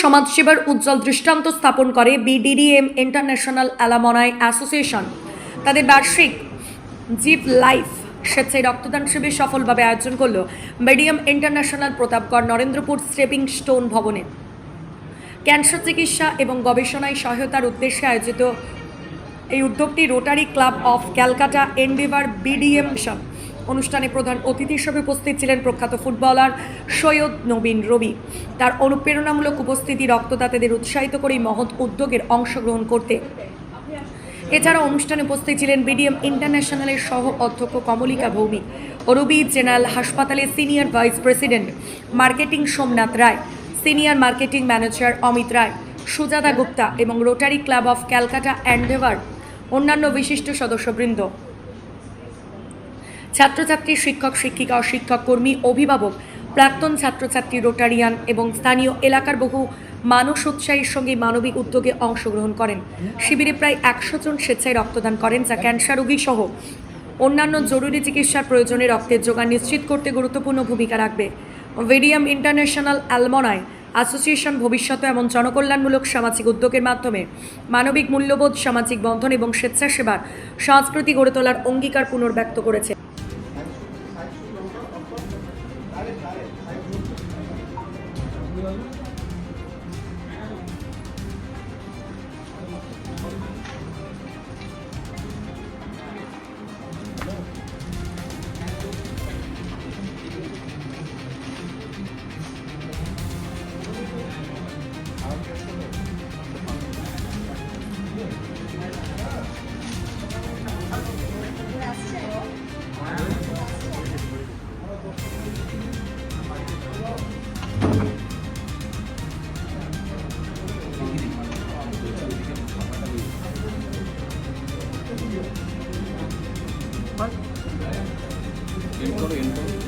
সমাজসেবার উজ্জ্বল দৃষ্টান্ত স্থাপন করে বিডিডিএম ইন্টারন্যাশনাল অ্যালামনাই অ্যাসোসিয়েশন। তাদের বার্ষিক জিভ লাইফ স্বেচ্ছায় রক্তদান শিবির সফলভাবে আয়োজন করল BDM International Pratapgarh Narendrapur stepping stone ভবনে। ক্যান্সার চিকিৎসা এবং গবেষণায় সহায়তার উদ্দেশ্যে আয়োজিত এই উদ্যোগটি Rotary Club of Calcutta Endeavour BDM. অনুষ্ঠানে প্রধান অতিথি হিসেবে উপস্থিত ছিলেন প্রখ্যাত ফুটবলার সৈয়দ নবীন রবি। তার অনুপ্রেরণামূলক উপস্থিতি রক্তদাতাদের উৎসাহিত করে মহৎ উদ্যোগের অংশগ্রহণ করতে। এছাড়া অনুষ্ঠানে উপস্থিত ছিলেন বিডিএম ইন্টারন্যাশনালের সহ অধ্যক্ষ কমলিকা ভৌমিক, রবি জেনারেল হাসপাতালের senior vice president marketing Somnath Roy, senior marketing manager Amit Roy, Sujata Gupta এবং Rotary Club of Calcutta Endeavour অন্যান্য বিশিষ্ট সদস্যবৃন্দ। ছাত্রছাত্রী, শিক্ষক শিক্ষিকা ও শিক্ষক কর্মী, অভিভাবক, প্রাক্তন ছাত্রছাত্রী, রোটারিয়ান এবং স্থানীয় এলাকার বহু মানুষ উৎসাহের সঙ্গে মানবিক উদ্যোগে অংশগ্রহণ করেন। শিবিরে প্রায় 100 জন স্বেচ্ছায় রক্তদান করেন, যা ক্যান্সার রোগী সহ অন্যান্য জরুরি চিকিৎসার প্রয়োজনে রক্তের যোগান নিশ্চিত করতে গুরুত্বপূর্ণ ভূমিকা রাখবে। বিডিএম ইন্টারন্যাশনাল অ্যালমনাই অ্যাসোসিয়েশন ভবিষ্যতে এমন জনকল্যাণমূলক সামাজিক উদ্যোগের মাধ্যমে মানবিক মূল্যবোধ, সামাজিক বন্ধন এবং স্বেচ্ছাসেবার সংস্কৃতি গড়ে তোলার অঙ্গীকার পুনর্ব্যক্ত করেছে। Intro.